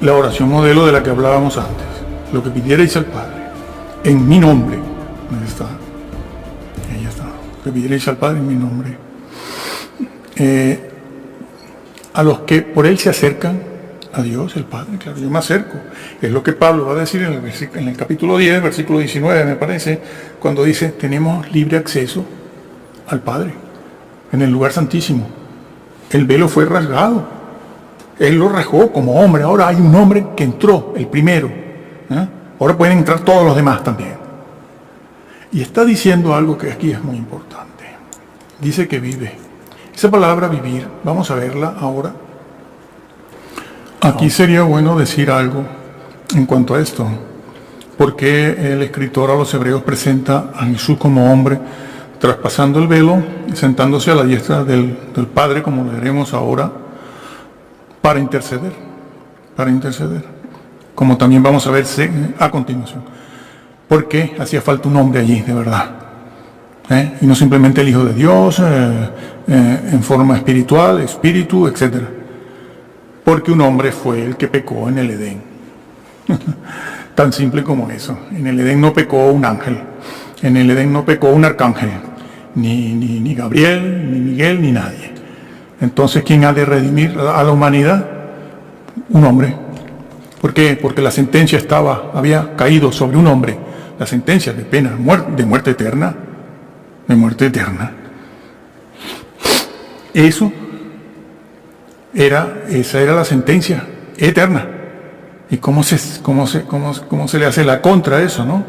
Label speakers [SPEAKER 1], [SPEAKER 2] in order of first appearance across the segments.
[SPEAKER 1] la oración modelo de la que hablábamos antes. Lo que pidierais al Padre, en mi nombre. Ahí está. Ahí está. Lo que pidierais al Padre en mi nombre. A los que por Él se acercan a Dios, el Padre, claro, yo me acerco. Es lo que Pablo va a decir en el capítulo 10, versículo 19, me parece, cuando dice, tenemos libre acceso al Padre, en el lugar santísimo. El velo fue rasgado. Él lo rasgó como hombre. Ahora hay un hombre que entró, el primero. Ahora pueden entrar todos los demás también. Y está diciendo algo que aquí es muy importante. Dice que vive. Esa palabra vivir, vamos a verla ahora. Aquí sería bueno decir algo en cuanto a esto. Porque el escritor a los Hebreos presenta a Jesús como hombre, traspasando el velo, sentándose a la diestra del Padre, como lo veremos ahora, para interceder. Como también vamos a ver a continuación. Porque hacía falta un hombre allí, de verdad. Y no simplemente el Hijo de Dios, en forma espiritual, espíritu, etc. Porque un hombre fue el que pecó en el Edén. Tan simple como eso. En el Edén no pecó un ángel. En el Edén no pecó un arcángel. Ni Gabriel, ni Miguel, ni nadie. Entonces, ¿quién ha de redimir a la humanidad? Un hombre. ¿Por qué? Porque la sentencia había caído sobre un hombre. La sentencia de pena, de muerte eterna. De muerte eterna. Esa era la sentencia eterna. ¿Y cómo se le hace la contra a eso, no?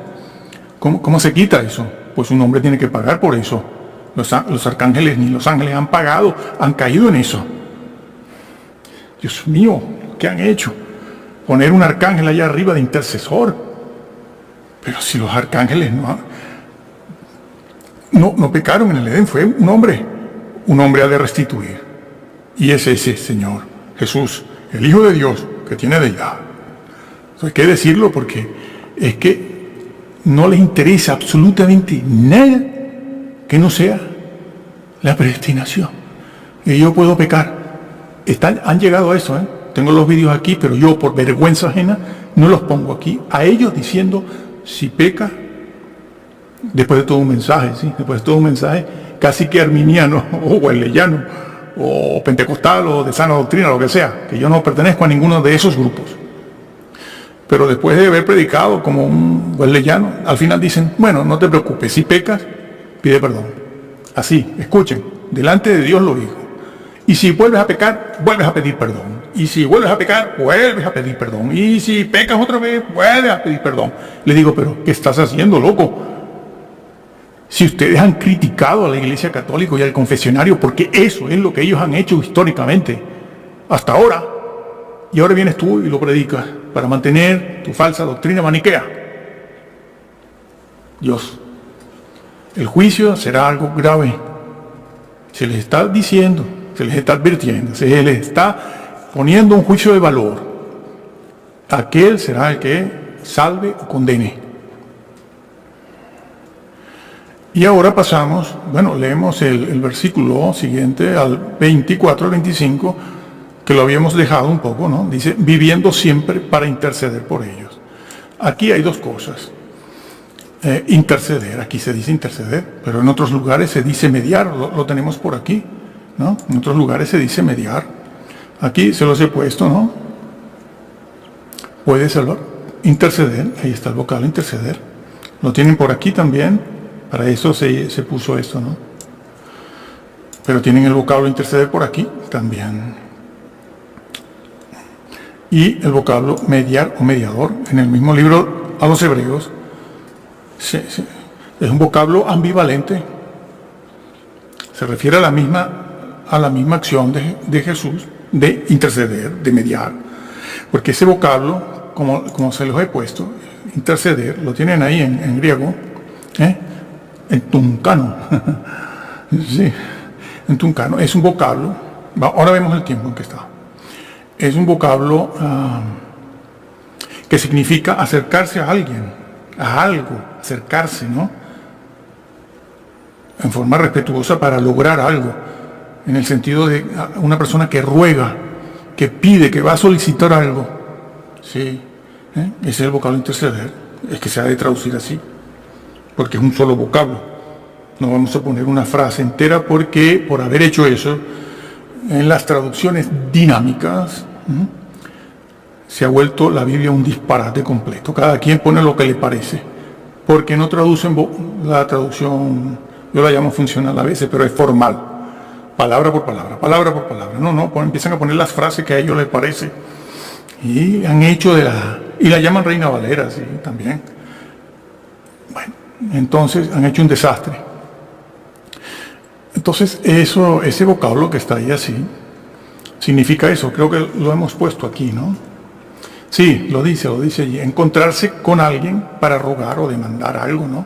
[SPEAKER 1] ¿Cómo se quita eso? Pues un hombre tiene que pagar por eso. Los arcángeles ni los ángeles han pagado, han caído en eso. Dios mío, ¿qué han hecho? Poner un arcángel allá arriba de intercesor. Pero si los arcángeles no pecaron en el Edén, fue un hombre. Un hombre ha de restituir. Y es ese Señor, Jesús, el Hijo de Dios, que tiene deidad. Entonces hay que decirlo porque es que no les interesa absolutamente nada que no sea la predestinación. Y yo puedo pecar. Han llegado a eso, Tengo los vídeos aquí, pero yo por vergüenza ajena no los pongo aquí. A ellos diciendo, si peca, después de todo un mensaje, ¿sí? Después de todo un mensaje casi que arminiano, o wesleyano, o pentecostal, o de sana doctrina, lo que sea, que yo no pertenezco a ninguno de esos grupos. Pero después de haber predicado como un wesleyano, al final dicen, bueno, no te preocupes, si pecas, pide perdón. Así, escuchen, delante de Dios lo dijo. Y si vuelves a pecar, vuelves a pedir perdón. Y si vuelves a pecar, vuelves a pedir perdón. Y si pecas otra vez, vuelves a pedir perdón. Le digo, pero ¿qué estás haciendo, loco? Si ustedes han criticado a la Iglesia Católica y al confesionario, porque eso es lo que ellos han hecho históricamente, hasta ahora, y ahora vienes tú y lo predicas para mantener tu falsa doctrina maniquea. Dios, el juicio será algo grave. Se les está diciendo, se les está advirtiendo, se les está poniendo un juicio de valor. Aquel será el que salve o condene. Y ahora pasamos, leemos el versículo siguiente, al 24 al 25, que lo habíamos dejado un poco, ¿no? Dice, viviendo siempre para interceder por ellos. Aquí hay dos cosas. Interceder, aquí se dice interceder, pero en otros lugares se dice mediar, lo tenemos por aquí, ¿no? En otros lugares se dice mediar. Aquí se los he puesto, ¿no? Puede salvar, interceder, ahí está el vocablo interceder. Lo tienen por aquí también. Para eso se puso esto, ¿no? Pero tienen el vocablo interceder por aquí también. Y el vocablo mediar o mediador, en el mismo libro a los Hebreos, es un vocablo ambivalente. Se refiere a la misma acción de Jesús, de interceder, de mediar. Porque ese vocablo, como se los he puesto, interceder, lo tienen ahí en griego, en tuncano. Sí, en tuncano. Es un vocablo, ahora vemos el tiempo en que está. Es un vocablo que significa acercarse a alguien, a algo, acercarse, ¿no? En forma respetuosa para lograr algo, en el sentido de una persona que ruega, que pide, que va a solicitar algo. Sí, ese es el vocablo interceder. Es que se ha de traducir así, porque es un solo vocablo. No vamos a poner una frase entera porque por haber hecho eso, en las traducciones dinámicas, se ha vuelto la Biblia un disparate completo. Cada quien pone lo que le parece, porque no traducen la traducción, yo la llamo funcional a veces, pero es formal, palabra por palabra, palabra por palabra. No, empiezan a poner las frases que a ellos les parece, y han hecho y la llaman Reina Valera, sí, también. Bueno, entonces han hecho un desastre. Entonces ese vocablo que está ahí así, significa eso, creo que lo hemos puesto aquí, ¿no? Sí, lo dice allí, encontrarse con alguien para rogar o demandar algo, ¿no?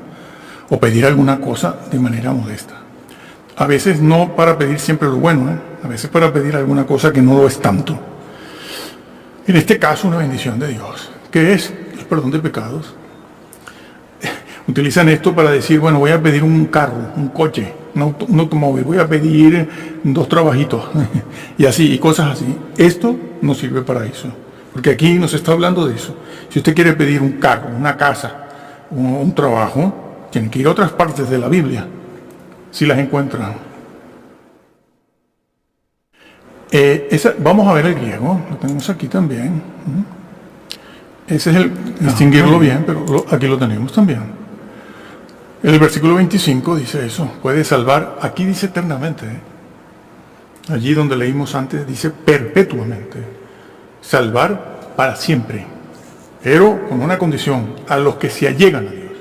[SPEAKER 1] O pedir alguna cosa de manera modesta. A veces no para pedir siempre lo bueno, a veces para pedir alguna cosa que no lo es tanto. En este caso, una bendición de Dios, que es el perdón de pecados. Utilizan esto para decir, bueno, voy a pedir un carro, un coche, un automóvil, voy a pedir 2 trabajitos, y así, y cosas así. Esto no sirve para eso, porque aquí nos está hablando de eso. Si usted quiere pedir un carro, una casa, un trabajo, tiene que ir a otras partes de la Biblia, si las encuentra. Vamos a ver el griego, lo tenemos aquí también. Ese es el distinguirlo bien, pero aquí lo tenemos también. El versículo 25 dice eso, puede salvar, aquí dice eternamente, allí donde leímos antes dice perpetuamente, salvar para siempre, pero con una condición, a los que se allegan a Dios.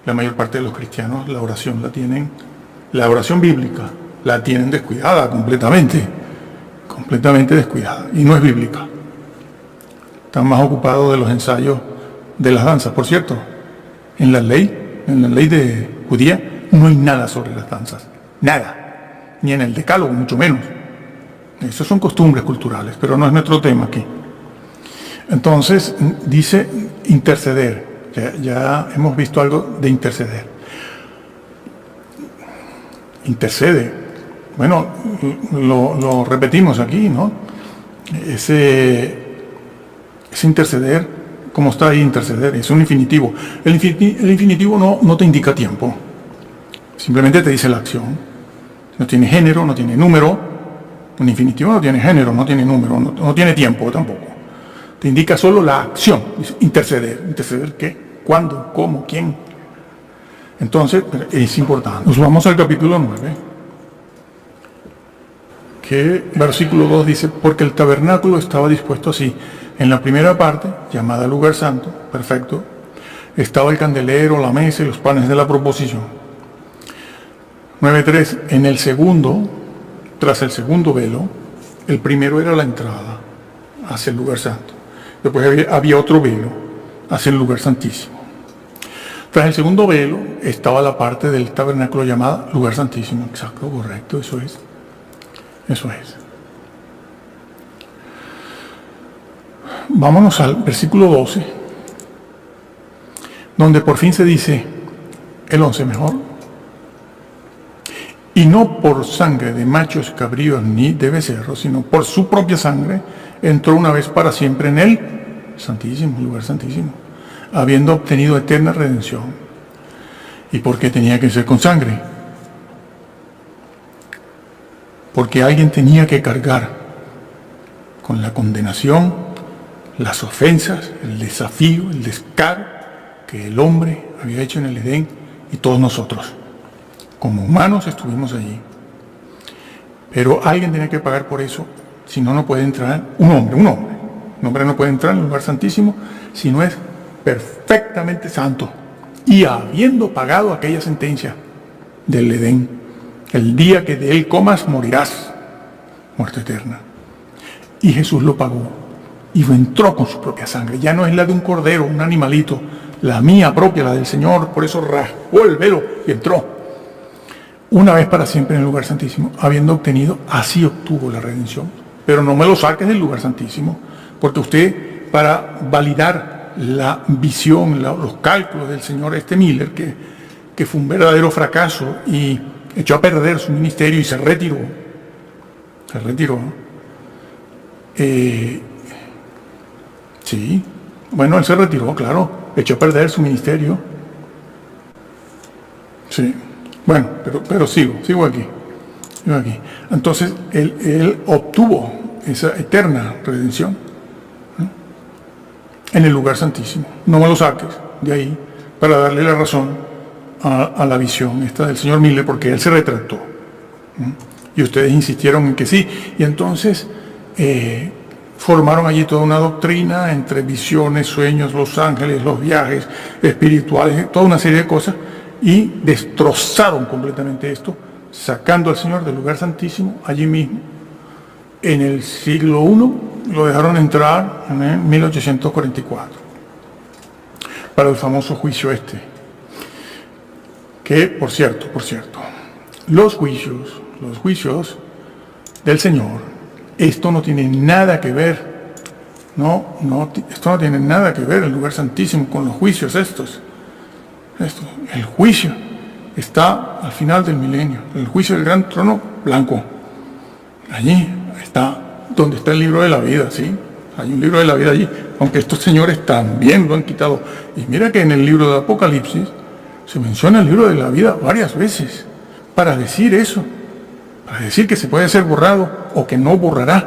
[SPEAKER 1] La mayor parte de los cristianos la oración la oración bíblica la tienen descuidada completamente descuidada, y no es bíblica. Están más ocupados de los ensayos de las danzas. Por cierto, en la ley de judía no hay nada sobre las danzas, nada, ni en el decálogo, mucho menos. Esas son costumbres culturales, pero no es nuestro tema aquí. Entonces, dice interceder, ya hemos visto algo de interceder. Intercede, bueno, lo repetimos aquí, ¿no? Ese interceder, como está ahí interceder, es un infinitivo. El infinitivo no te indica tiempo, simplemente te dice la acción. No tiene género, no tiene número. Un infinitivo no tiene género, no tiene número, no tiene tiempo tampoco. Te indica solo la acción, interceder. ¿Interceder qué? ¿Cuándo? ¿Cómo? ¿Quién? Entonces, es importante. Nos vamos al capítulo 9, que versículo 2 dice, porque el tabernáculo estaba dispuesto así. En la primera parte, llamada lugar santo, perfecto, estaba el candelero, la mesa y los panes de la proposición. 9.3, en el segundo, tras el segundo velo, el primero era la entrada hacia el lugar santo. Después había otro velo hacia el lugar santísimo. Tras el segundo velo estaba la parte del tabernáculo llamada lugar santísimo. Exacto, correcto, eso es. Vámonos al versículo 12, donde por fin se dice, el 11 mejor, y no por sangre de machos cabríos ni de becerros, sino por su propia sangre, entró una vez para siempre en el santísimo, lugar santísimo, habiendo obtenido eterna redención. ¿Y por qué tenía que ser con sangre? Porque alguien tenía que cargar con la condenación, las ofensas, el desafío, el descaro que el hombre había hecho en el Edén, y todos nosotros, como humanos, estuvimos allí. Pero alguien tenía que pagar por eso, si no, no puede entrar un hombre no puede entrar en el lugar santísimo si no es perfectamente santo, y habiendo pagado aquella sentencia del Edén, el día que de él comas morirás, muerte eterna. Y Jesús lo pagó y entró con su propia sangre. Ya no es la de un cordero, un animalito, la mía propia, la del Señor. Por eso raspó el velo y entró una vez para siempre en el lugar santísimo, habiendo obtenido, así obtuvo la redención. Pero no me lo saques del lugar santísimo, porque usted, para validar la visión, los cálculos del señor Miller, que fue un verdadero fracaso y echó a perder su ministerio y se retiró. Sí. Bueno, él se retiró, claro. Echó a perder su ministerio. Sí. Bueno, pero sigo aquí. Entonces, él obtuvo esa eterna redención, ¿no?, en el lugar santísimo. No me lo saques de ahí para darle la razón a la visión esta del señor Miller, porque él se retractó, ¿no?, y ustedes insistieron en que sí. Y entonces formaron allí toda una doctrina entre visiones, sueños, los ángeles, los viajes espirituales, toda una serie de cosas, y destrozaron completamente esto, sacando al Señor del lugar santísimo allí mismo. En el siglo I lo dejaron entrar en el 1844 para el famoso juicio este, que por cierto, los juicios del Señor, esto no tiene nada que ver, esto no tiene nada que ver el lugar santísimo con los juicios estos. El juicio está al final del milenio, el juicio del gran trono blanco. Allí está donde está el libro de la vida, ¿sí? Hay un libro de la vida allí, aunque estos señores también lo han quitado. Y mira que en el libro de Apocalipsis se menciona el libro de la vida varias veces para decir eso, para decir que se puede ser borrado o que no borrará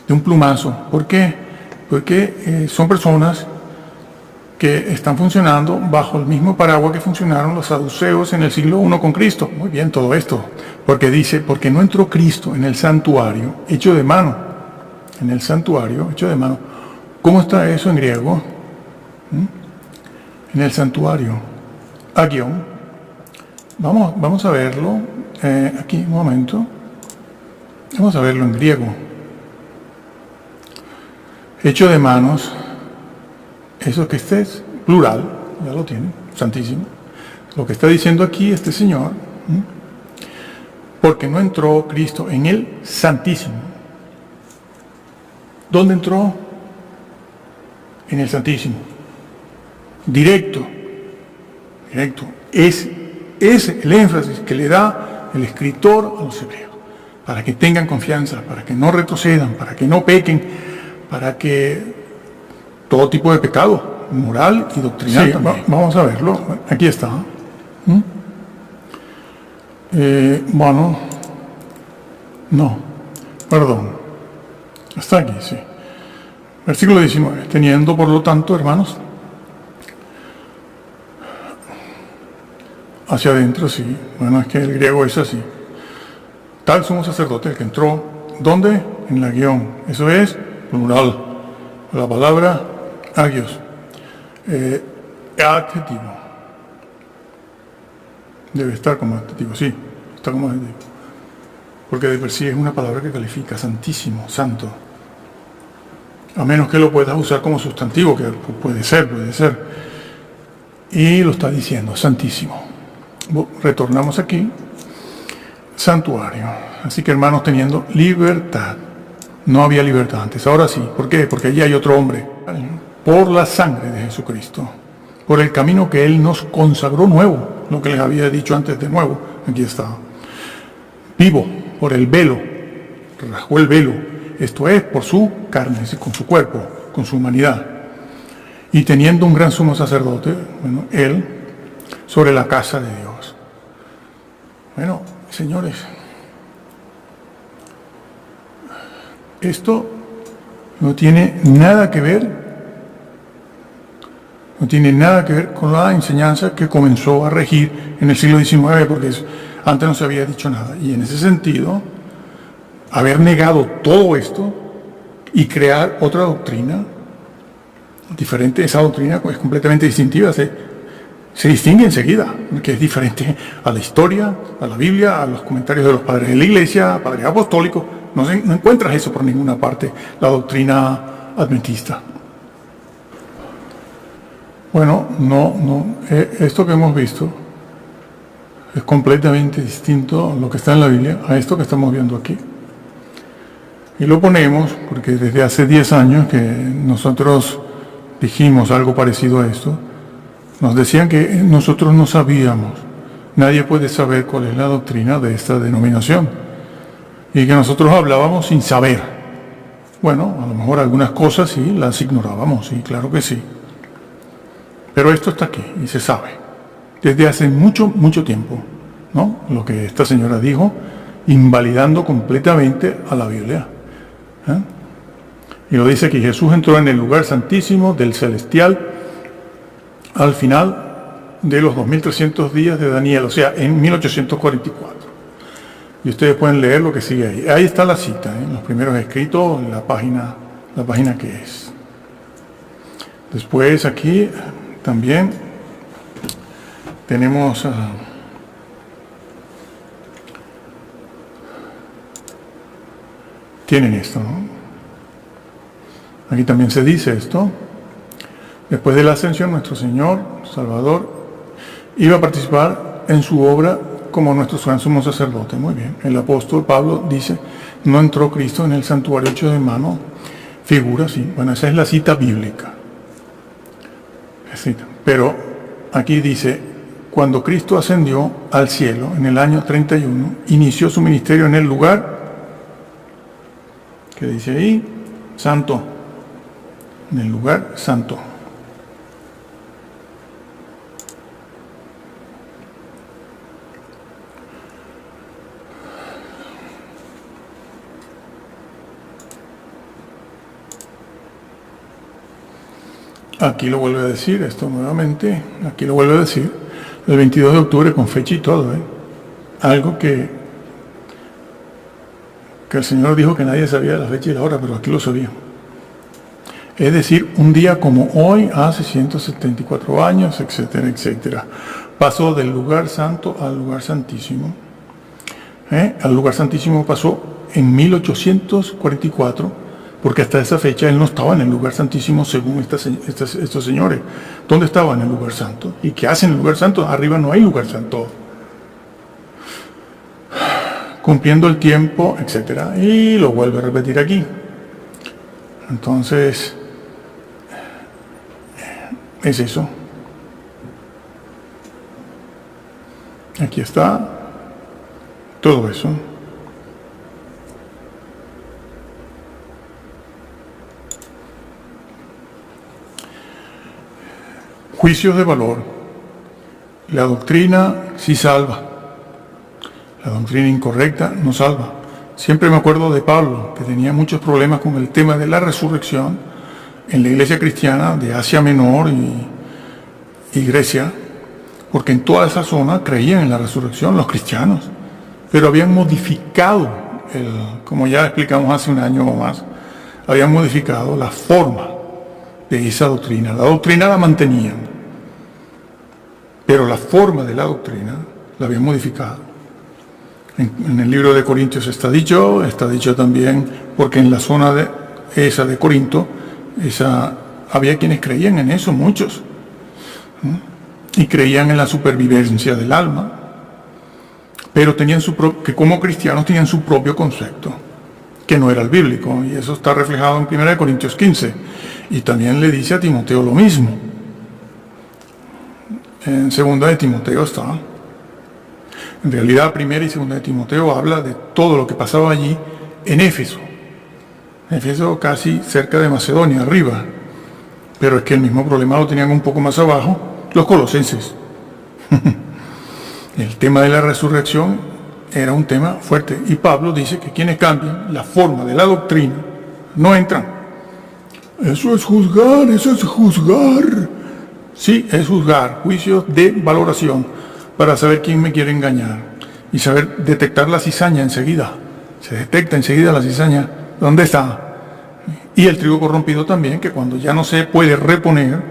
[SPEAKER 1] de un plumazo. ¿Por qué? Porque son personas que están funcionando bajo el mismo paraguas que funcionaron los saduceos en el siglo I con Cristo. Muy bien todo esto, porque dice, porque no entró Cristo en el santuario hecho de mano. En el santuario hecho de mano. ¿Cómo está eso en griego? En el santuario. Agion. Vamos a verlo aquí, un momento. Vamos a verlo en griego. Hecho de manos. Eso que este es plural, ya lo tiene, santísimo. Lo que está diciendo aquí este señor, porque no entró Cristo en el santísimo. ¿Dónde entró? En el santísimo. Directo. Es el énfasis que le da el escritor a los hebreos, para que tengan confianza, para que no retrocedan, para que no pequen, para que todo tipo de pecado, moral y doctrinal. Sí, vamos a verlo. Aquí está. Está aquí, sí. Versículo 19. Teniendo, por lo tanto, hermanos, hacia adentro, sí. Bueno, es que el griego es así. Tal sumo sacerdote, el que entró, ¿dónde? En la guión. Eso es plural. La palabra agios. Adjetivo. Debe estar como adjetivo, sí. Está como adjetivo. Porque de per sí es una palabra que califica santísimo, santo. A menos que lo puedas usar como sustantivo, que puede ser. Y lo está diciendo, santísimo. Retornamos aquí. Santuario. Así que hermanos, teniendo libertad. No había libertad antes, ahora sí. ¿Por qué? Porque allí hay otro hombre. Por la sangre de Jesucristo. Por el camino que Él nos consagró nuevo. Lo que les había dicho antes de nuevo. Aquí está. Vivo, por el velo. Rasgó el velo. Esto es, por su carne, con su cuerpo, con su humanidad. Y teniendo un gran sumo sacerdote, bueno, Él, sobre la casa de Dios. Bueno, señores, esto no tiene nada que ver con la enseñanza que comenzó a regir en el siglo XIX, porque antes no se había dicho nada. Y en ese sentido, haber negado todo esto y crear otra doctrina diferente, esa doctrina es completamente distintiva, se distingue enseguida, que es diferente a la historia, a la Biblia, a los comentarios de los padres de la Iglesia, padres apostólicos. No encuentras eso por ninguna parte, la adventista. Bueno, esto que hemos visto es completamente distinto a lo que está en la Biblia, a esto que estamos viendo aquí. Y lo ponemos porque desde hace 10 años que nosotros dijimos algo parecido a esto, nos decían que nosotros no sabíamos, nadie puede saber cuál es la doctrina de esta denominación, y que nosotros hablábamos sin saber. Bueno, a lo mejor algunas cosas sí las ignorábamos, sí, claro que sí. Pero esto está aquí y se sabe. Desde hace mucho, mucho tiempo, ¿no? Lo que esta señora dijo, invalidando completamente a la Biblia. ¿Eh? Y lo dice aquí, Jesús entró en el lugar santísimo del celestial al final de los 2300 días de Daniel, o sea, en 1844. Y ustedes pueden leer lo que sigue ahí. Ahí está la cita, en los primeros escritos, en la página que es. Después aquí también tenemos tienen esto, ¿no? Aquí también se dice esto. Después de la ascensión, nuestro Señor, Salvador, iba a participar en su obra como nuestro gran sumo sacerdote. Muy bien. El apóstol Pablo dice, no entró Cristo en el santuario hecho de mano, figura, sí. Bueno, esa es la cita bíblica. Pero aquí dice, cuando Cristo ascendió al cielo en el año 31, inició su ministerio en el lugar, que dice ahí, santo, en el lugar santo. Aquí lo vuelve a decir, esto nuevamente, aquí lo vuelve a decir, el 22 de octubre con fecha y todo, algo que el Señor dijo que nadie sabía la fecha y la hora, pero aquí lo sabía. Es decir, un día como hoy, hace 174 años, etcétera, etcétera. Pasó del lugar santo al lugar santísimo. Al lugar santísimo pasó en 1844, porque hasta esa fecha él no estaba en el lugar santísimo según estos señores. ¿Dónde estaba en el lugar santo? ¿Y qué hacen en el lugar santo? Arriba no hay lugar santo. Cumpliendo el tiempo, etcétera. Y lo vuelve a repetir aquí. Entonces, es eso. Aquí está todo eso. Juicios de valor. La doctrina sí salva. La doctrina incorrecta no salva. Siempre me acuerdo de Pablo, que tenía muchos problemas con el tema de la resurrección en la iglesia cristiana de Asia Menor y Grecia, porque en toda esa zona creían en la resurrección los cristianos, pero habían modificado, como ya explicamos hace un año o más, habían modificado la forma de esa doctrina. La doctrina la mantenían, pero la forma de la doctrina la habían modificado. En el libro de Corintios está dicho también, porque en la zona de Corinto, había quienes creían en eso, muchos, y creían en la supervivencia del alma, pero que como cristianos tenían su propio concepto, que no era el bíblico, y eso está reflejado en 1 Corintios 15, y también le dice a Timoteo lo mismo. En 2 de Timoteo está. En realidad, 1 y 2 de Timoteo habla de todo lo que pasaba allí en Éfeso. Éfeso casi cerca de Macedonia, arriba. Pero es que el mismo problema lo tenían un poco más abajo los colosenses. El tema de la resurrección era un tema fuerte. Y Pablo dice que quienes cambian la forma de la doctrina no entran. Eso es juzgar, eso es juzgar. Sí, es juzgar, juicios de valoración, para saber quién me quiere engañar y saber detectar la cizaña enseguida. Se detecta enseguida la cizaña, ¿dónde está? Y el trigo corrompido también, que cuando ya no se puede reponer,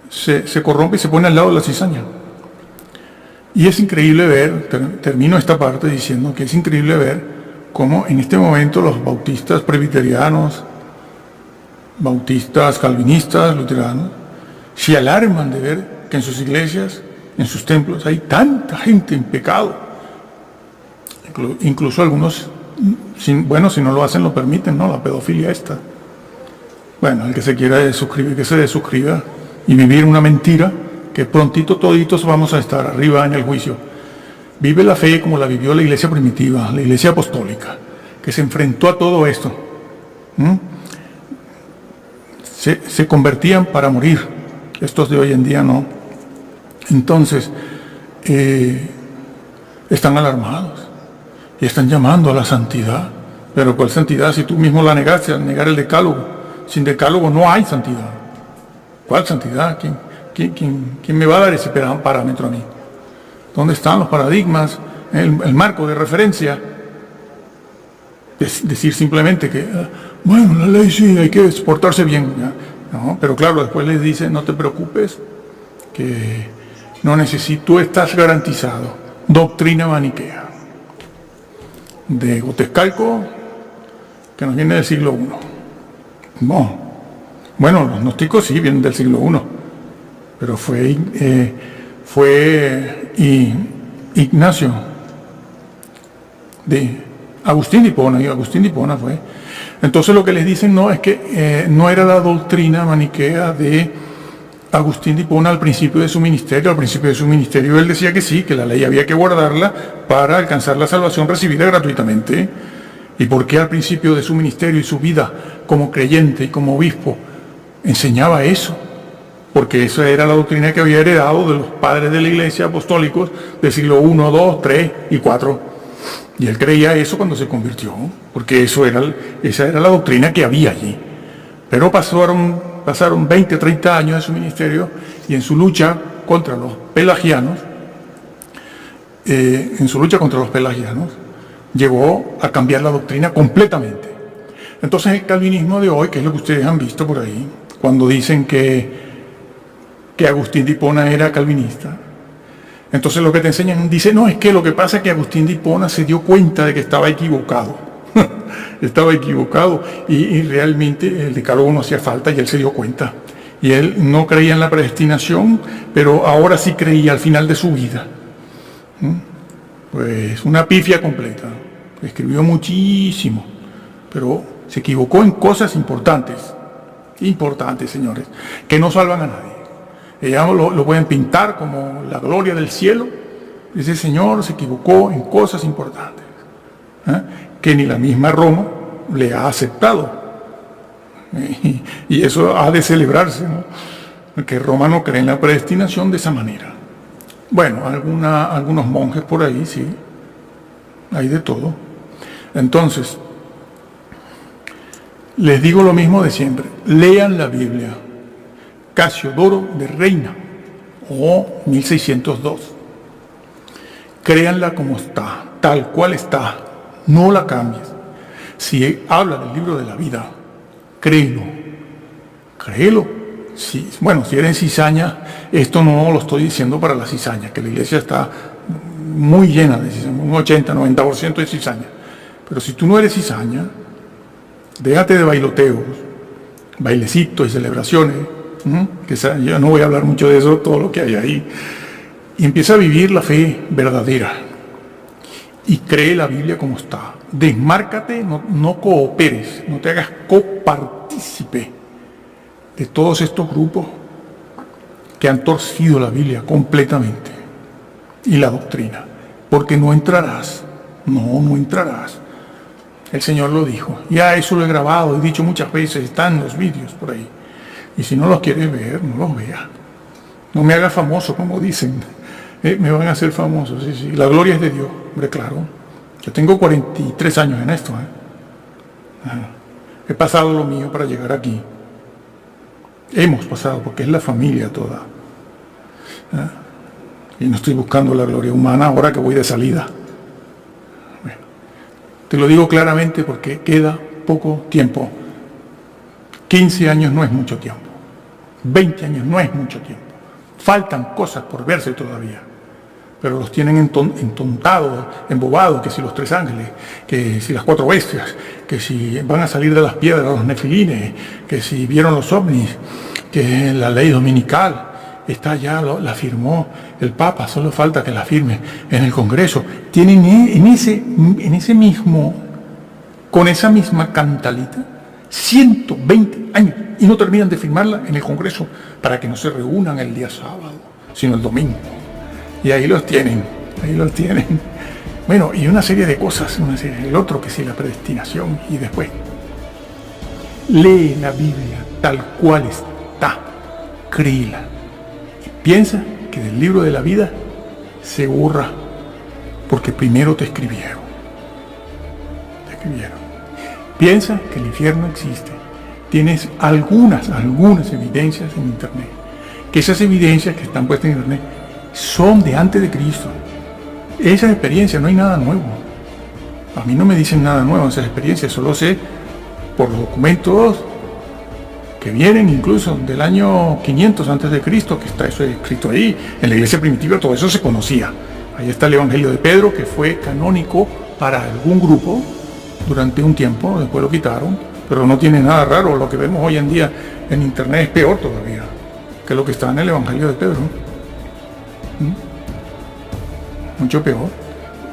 [SPEAKER 1] se corrompe y se pone al lado de la cizaña. Y es increíble ver, termino esta parte diciendo que es increíble ver cómo en este momento los bautistas presbiterianos, bautistas calvinistas, luteranos, se alarman de ver que en sus iglesias, en sus templos, hay tanta gente en pecado. Incluso algunos, si no lo hacen, lo permiten, ¿no? La pedofilia esta. Bueno, el que se quiera suscribir, que se desuscriba y vivir una mentira, que prontito toditos vamos a estar arriba en el juicio. Vive la fe como la vivió la iglesia primitiva, la iglesia apostólica, que se enfrentó a todo esto. Se convertían para morir. Estos de hoy en día no. Entonces, están alarmados y están llamando a la santidad. Pero ¿cuál santidad si tú mismo la negaste al negar el decálogo? Sin decálogo no hay santidad. ¿Cuál santidad? ¿Quién me va a dar ese parámetro a mí? ¿Dónde están los paradigmas? El marco de referencia. Decir simplemente que, bueno, la ley sí, hay que portarse bien. ¿Ya? No, pero claro, después les dice, no te preocupes, que no necesito, tú estás garantizado. Doctrina maniquea. De Gotescalco, que nos viene del siglo I. No. Bueno, los gnósticos sí vienen del siglo I, pero fue Ignacio de Agustín de Hipona, y Agustín de Hipona fue. Entonces lo que les dicen no es que no era la doctrina maniquea de Agustín de Hipona al principio de su ministerio. Al principio de su ministerio él decía que sí, que la ley había que guardarla para alcanzar la salvación recibida gratuitamente. ¿Y por qué al principio de su ministerio y su vida como creyente y como obispo enseñaba eso? Porque esa era la doctrina que había heredado de los padres de la iglesia apostólicos del siglo I, II, III y IV. Y él creía eso cuando se convirtió, porque esa era la doctrina que había allí. Pero pasaron 20, 30 años de su ministerio y en su lucha contra los pelagianos, llegó a cambiar la doctrina completamente. Entonces el calvinismo de hoy, que es lo que ustedes han visto por ahí, cuando dicen que Agustín de Hipona era calvinista, entonces lo que te enseñan, dice, no, es que lo que pasa es que Agustín de Hipona se dio cuenta de que estaba equivocado. Estaba equivocado y realmente el decálogo no hacía falta y él se dio cuenta. Y él no creía en la predestinación, pero ahora sí creía al final de su vida. Pues una pifia completa. Escribió muchísimo, pero se equivocó en cosas importantes, señores, que no salvan a nadie. Ellos lo pueden pintar como la gloria del cielo. Ese señor se equivocó en cosas importantes, que ni la misma Roma le ha aceptado. Y eso ha de celebrarse, ¿no? Que Roma no cree en la predestinación de esa manera. Bueno, algunos monjes por ahí, sí, hay de todo. Entonces, les digo lo mismo de siempre, lean la Biblia. Casiodoro de Reina, o 1602. Créanla como está, tal cual está, no la cambies. Si habla del libro de la vida, créelo. Sí, bueno, si eres cizaña, esto no lo estoy diciendo para la cizaña, que la iglesia está muy llena de cizaña, un 80-90% de cizaña. Pero si tú no eres cizaña, déjate de bailoteos, bailecitos y celebraciones, que yo no voy a hablar mucho de eso, todo lo que hay ahí, y empieza a vivir la fe verdadera y cree la Biblia como está. Desmárcate, no cooperes, no te hagas copartícipe de todos estos grupos que han torcido la Biblia completamente y la doctrina, porque no entrarás. El Señor lo dijo, ya eso lo he grabado, he dicho muchas veces, están los vídeos por ahí. Y si no los quieres ver, no los veas. No me hagas famoso, como dicen. Me van a hacer famoso, sí. La gloria es de Dios, hombre, claro. Yo tengo 43 años en esto. He pasado lo mío para llegar aquí. Hemos pasado, porque es la familia toda. Y no estoy buscando la gloria humana ahora que voy de salida. Bueno, te lo digo claramente porque queda poco tiempo. 15 años no es mucho tiempo. 20 años no es mucho tiempo. Faltan cosas por verse todavía. Pero los tienen entontados, embobados, que si los 3 ángeles, que si las 4 bestias, que si van a salir de las piedras los nefilines, que si vieron los ovnis, que la ley dominical está ya, la firmó el Papa, solo falta que la firme en el Congreso. Tienen en ese mismo, con esa misma cantalita, 120 años y no terminan de firmarla en el Congreso para que no se reúnan el día sábado, sino el domingo. Y ahí los tienen. Bueno, y una serie de cosas, el otro que sí, la predestinación, y después lee la Biblia tal cual está, créela y piensa que del libro de la vida se borra, porque primero te escribieron. Piensa que el infierno existe. Tienes algunas evidencias en internet, que esas evidencias que están puestas en internet son de antes de Cristo. Esas experiencias, no hay nada nuevo. A mí no me dicen nada nuevo esas experiencias, solo sé por los documentos que vienen incluso del año 500 antes de Cristo, que está eso escrito ahí. En la iglesia primitiva todo eso se conocía. Ahí está el Evangelio de Pedro, que fue canónico para algún grupo durante un tiempo, después lo quitaron, pero no tiene nada raro. Lo que vemos hoy en día en internet es peor todavía que lo que está en el Evangelio de Pedro. Mucho peor.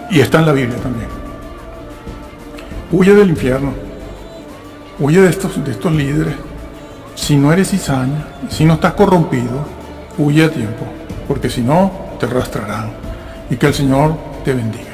[SPEAKER 1] Y está en la Biblia también. Huye del infierno. Huye de estos líderes. Si no eres cizaña, si no estás corrompido, huye a tiempo, porque si no, te arrastrarán. Y que el Señor te bendiga.